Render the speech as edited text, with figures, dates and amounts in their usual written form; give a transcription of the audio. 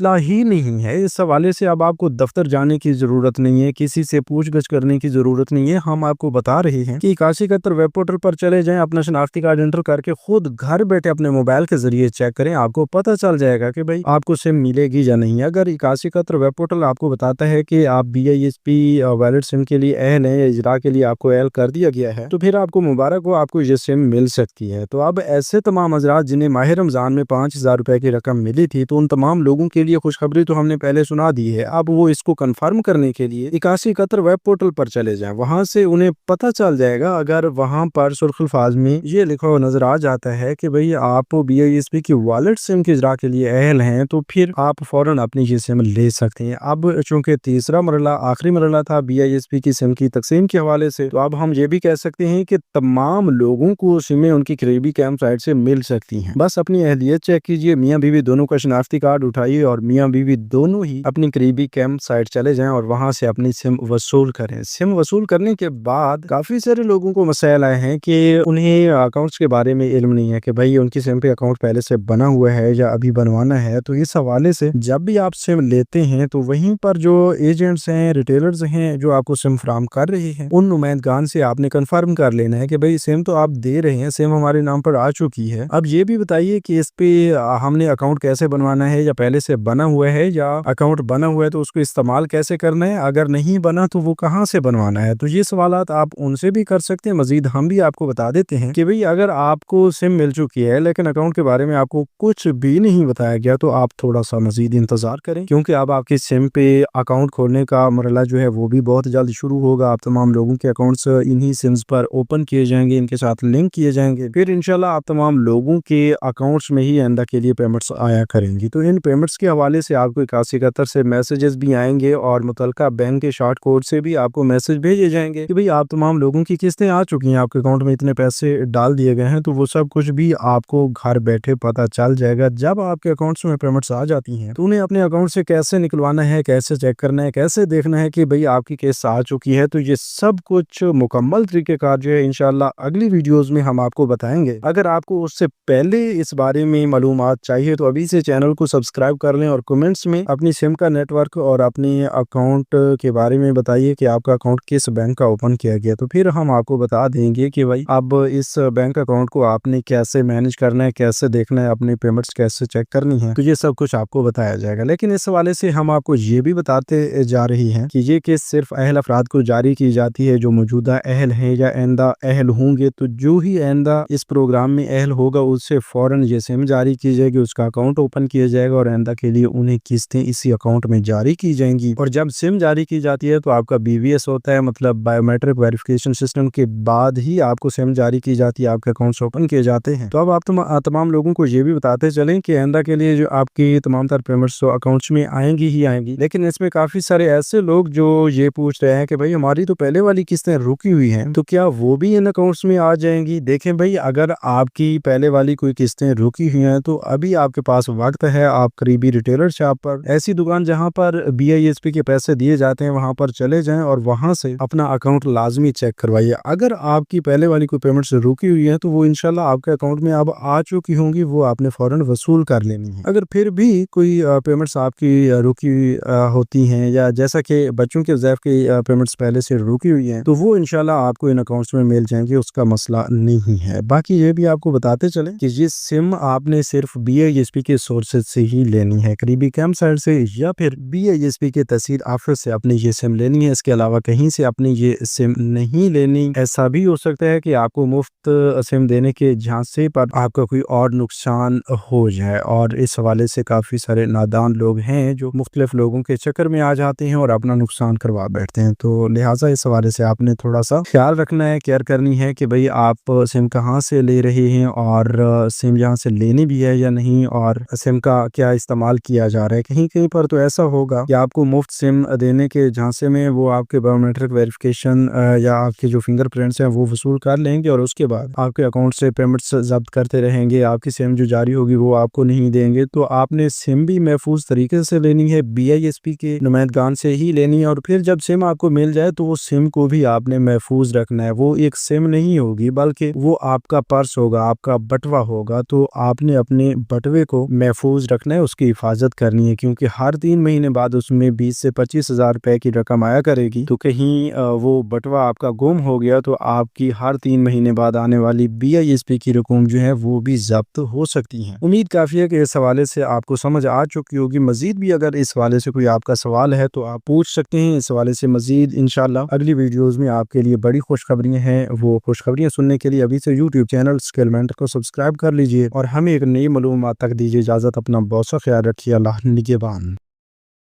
مسئلہ ہی نہیں ہے۔ اس حوالے سے اب آپ کو دفتر جانے کی ضرورت نہیں ہے، کسی سے پوچھ گچھ کرنے کی ضرورت نہیں ہے۔ ہم آپ کو بتا رہے ہیں کہ 8171 ویب پورٹل پر چلے جائیں، اپنا شناختی کارڈ انٹر کر کے خود گھر بیٹھے اپنے موبائل کے ذریعے چیک کریں، آپ کو پتہ چل جائے گا کہ بھائی آپ کو سم ملے گی یا نہیں۔ اگر 8171 ویب پورٹل آپ کو بتاتا ہے کہ آپ BISP ویلڈ سم کے لیے اہل ہیں یا اجرا کے لیے آپ کو اہل کر دیا گیا ہے، تو پھر آپ کو مبارک ہو، آپ کو یہ سم مل سکتی ہے۔ تو اب ایسے تمام حضرات جنہیں ماہ رمضان میں 5000 روپے کی رقم ملی تھی، تو ان تمام لوگوں کے لیے خوشخبری تو ہم نے پہلے سنا دی ہے۔ اب وہ اس کو کنفرم کرنے کے لیے 8171 ویب پورٹل پر چلے جائیں، وہاں سے انہیں پتہ چل جائے گا۔ اگر وہاں پر سرخ الفاظ میں یہ لکھا ہوا نظر آ جاتا ہے کہ بھئی آپ BISP کی والٹ سم کے اجرا کے لیے اہل ہیں، تو پھر آپ فوراً اپنی یہ سم لے سکتے ہیں۔ اب چونکہ تیسرا مرحلہ آخری مرحلہ تھا BISP کی سم کی تقسیم کے حوالے سے، تو اب ہم یہ بھی کہہ سکتے ہیں کہ تمام لوگوں کو سمیں ان کی قریبی کیمپ سائٹ سے مل سکتی ہیں۔ بس اپنی اہلیت چیک کیجئے، میاں بیوی دونوں کا شناختی کارڈ اٹھائیے اور میاں بیوی دونوں ہی اپنی قریبی کیمپ سائٹ چلے جائیں اور وہاں سے اپنی سم وصول کریں۔ سم وصول کرنے کے بعد کافی سارے لوگوں کو مسائل آئے ہیں کہ انہیں اکاؤنٹس کے بارے میں علم نہیں ہے کہ بھائی ان کی سم پہ اکاؤنٹ پہلے سے بنا ہوا ہے یا ابھی بنوانا ہے۔ تو اس حوالے سے جب بھی آپ سم لیتے ہیں تو وہیں پر جو ایجنٹس ہیں، ریٹیلرز ہیں جو آپ کو سم فراہم کر رہے ہیں، ان نمائندگان سے آپ نے کنفرم کر لینا ہے کہ بھئی سم تو آپ دے رہے ہیں، سم ہمارے نام پر آ چکی ہے، اب یہ بھی بتائیے کہ اس پہ ہم نے اکاؤنٹ کیسے بنوانا ہے، یا پہلے سے بنا ہوا ہے، یا اکاؤنٹ بنا ہوا ہے تو اس کو استعمال کیسے کرنا ہے، اگر نہیں بنا تو وہ کہاں سے بنوانا ہے۔ تو یہ سوالات آپ ان سے بھی کر سکتے ہیں۔ مزید ہم بھی آپ کو بتا دیتے ہیں کہ بھئی اگر آپ کو سم مل چکی ہے لیکن اکاؤنٹ کے بارے میں آپ کو کچھ بھی نہیں بتایا گیا، تو آپ تھوڑا سا مزید انتظار کریں، کیونکہ اب آپ کی سم پہ اکاؤنٹ کھولنے کا مرحلہ جو ہے وہ بھی بہت جلد شروع ہوگا۔ آپ تمام لوگوں کے اکاؤنٹس انہی سمز پر اوپن کیے جائیں گے، ان کے ساتھ لنک کیے جائیں گے، پھر انشاءاللہ آپ تمام لوگوں کے اکاؤنٹس میں ہی آئندہ کے لیے پیمنٹس آیا کریں گی۔ تو ان پیمنٹس کے حوالے سے آپ کو 8171 سے میسیجز بھی آئیں گے اور متعلقہ بینک کے شارٹ کوڈ سے بھی آپ کو میسج بھیجے جائیں گے کہ بھئی آپ تمام لوگوں کی قسطیں آ چکی ہیں، آپ کے اکاؤنٹ میں اتنے پیسے ڈال دیے گئے ہیں۔ تو وہ سب کچھ بھی آپ کو گھر بیٹھے پتہ چل جائے گا۔ جب آپ کے اکاؤنٹس میں پیمنٹس آ جاتی ہیں تو انہیں اپنے اکاؤنٹ سے کیسے نکلوانا ہے، کیسے چیک کرنا ہے، کیسے دیکھنا ہے کہ بھئی آپ کی قسط آ چکی ہے، تو یہ سب کچھ مکمل طریقہ کار جو ہے انشاءاللہ اگلی ویڈیوز میں ہم آپ کو بتائیں گے۔ اگر آپ کو اس سے پہلے اس بارے میں معلومات چاہیے تو ابھی سے چینل کو سبسکرائب کر لیں اور کمنٹس میں اپنی سم کا نیٹ ورک اور اپنے اکاؤنٹ کے بارے میں بتائیے کہ آپ کا اکاؤنٹ کس بینک کا اوپن کیا گیا، تو پھر ہم آپ کو بتا دیں گے کہ بھائی اب اس بینک اکاؤنٹ کو آپ نے کیسے مینج کرنا ہے، کیسے دیکھنا ہے، اپنے پیمنٹس کیسے چیک کرنی ہے، تو یہ سب کچھ آپ کو بتایا جائے گا۔ لیکن اس حوالے سے ہم آپ کو یہ بھی بتاتے جا رہی ہیں کہ یہ کیس صرف اہل افراد کو جاری کی جاتی ہے جو موجودہ اہل ہیں یا آئندہ اہل ہوں گے۔ تو جو ہی آئندہ اس پروگرام میں اہل ہوگا اس سے فوراً یہ سم جاری کی جائے گی، اس کا اکاؤنٹ اوپن کیا جائے گا اور آئندہ کے لیے انہیں قسطیں اسی اکاؤنٹ میں جاری کی جائیں گی۔ اور جب سم جاری کی جاتی ہے تو آپ کا BVS ہوتا ہے، مطلب بائیو میٹرک ویریفیکیشن سسٹم کے بعد ہی آپ کو سم جاری کی جاتی ہے، آپ کے اکاؤنٹس اوپن کیے جاتے ہیں۔ تو اب آپ تمام لوگوں کو یہ بھی بتاتے چلیں کہ آئندہ کے لیے جو آپ کی تمام تر پیمنٹس تو اکاؤنٹس میں آئیں گی ہی آئیں گی، لیکن اس میں کافی سارے ایسے لوگ جو یہ پوچھ رہے ہیں کہ بھئی ہماری تو پہلے والی قسطیں رکی ہوئی ہیں، تو کیا وہ بھی ان اکاؤنٹس میں آ جائیں گی؟ دیکھیں بھئی اگر آپ کی پہلے والی کوئی قسطیں رکی ہوئی ہیں تو ابھی آپ کے پاس وقت ہے، آپ قریبی ریٹیلر شاپ پر، ایسی دکان جہاں پر BISP کے پیسے دیے جاتے ہیں، وہاں پر چلے جائیں اور وہاں سے اپنا اکاؤنٹ لازمی چیک کروائیے۔ اگر آپ کی پہلے والی کوئی پیمنٹس رکی ہوئی ہیں تو وہ انشاءاللہ آپ کے اکاؤنٹ میں اب آ چکی ہوں گی، وہ آپ نے فوراً وصول کر لینی ہے۔ اگر پھر بھی کوئی پیمنٹس آپ کی رکی ہوتی ہیں، یا جیسا کہ بچوں کے وظائف کی پیمنٹس پہلے سے رکی ہوئی ہیں، تو وہ انشاءاللہ آپ کو ان اکاؤنٹس میں مل جائیں گے، اس کا مسئلہ نہیں ہے۔ باقی یہ بھی آپ کو بتاتے چلیں کہ یہ سم آپ نے صرف BISP کے سورسز سے ہی لینی ہے، قریبی کیمپ سائٹ سے یا پھر BISP کے تحصیل آفس سے اپنی یہ سم لینی ہے۔ اس کے علاوہ کہیں سے اپنی یہ سم نہیں لینی۔ ایسا بھی ہو سکتا ہے کہ آپ کو مفت سم دینے کے جھانسے پر آپ کا کوئی اور نقصان ہو جائے، اور اس حوالے سے کافی سارے نادان لوگ ہیں جو مختلف لوگوں کے چکر میں آ جاتے ہیں اور اپنا نقصان کروا بیٹھتے ہیں۔ تو لہٰذا اس حوالے سے آپ نے تھوڑا سا خیال رکھنا ہے، کیئر کرنی ہے کہ بھئی آپ سم کہاں سے لے رہے ہیں اور سم یہاں سے لینی بھی ہے یا نہیں، اور سم کا کیا استعمال کیا جا رہا ہے۔ کہیں کہیں پر تو ایسا ہوگا کہ آپ کو مفت سم دینے کے جھانسے میں وہ آپ کے بایو میٹرک ویریفیکیشن یا آپ کے جو فنگر پرنٹس ہیں وہ وصول کر لیں گے، اور اس کے بعد آپ کے اکاؤنٹ سے پیمنٹس ضبط کرتے رہیں گے، آپ کی سم جو جاری ہوگی وہ آپ کو نہیں دیں گے۔ تو آپ نے سم بھی محفوظ طریقے سے لینی ہے، BISP کے نمائندگان سے ہی لینی ہے، اور پھر جب سم آپ کو مل جائے تو وہ سم کو بھی آپ نے محفوظ رکھنا ہے۔ وہ ایک سم نہیں ہوگی بلکہ وہ آپ کا پرس ہوگا، آپ کا بٹوا ہوگا، تو آپ نے اپنے بٹوے کو محفوظ رکھنا ہے، اس کی حفاظت حفاظت کرنی ہے، کیونکہ ہر 3 مہینے بعد اس میں 20 سے 25 ہزار روپے کی رقم آیا کرے گی۔ تو کہیں وہ بٹوا آپ کا گم ہو گیا تو آپ کی ہر 3 مہینے بعد آنے والی BISP کی رقم جو ہے وہ بھی ضبط ہو سکتی ہیں۔ امید کافی ہے کہ اس حوالے سے آپ کو سمجھ آ چکی ہوگی۔ مزید بھی اگر اس حوالے سے کوئی آپ کا سوال ہے تو آپ پوچھ سکتے ہیں۔ اس حوالے سے مزید انشاءاللہ اگلی ویڈیوز میں آپ کے لیے بڑی خوشخبریاں ہیں، وہ خوشخبریاں سننے کے لیے ابھی سے YouTube چینل اسکل مینٹر کو سبسکرائب کر لیجئے اور ہمیں ایک نئی معلومات تک دیجیے اجازت۔ اپنا بہت سا خیال رکھیے۔ اللہ نگہبان۔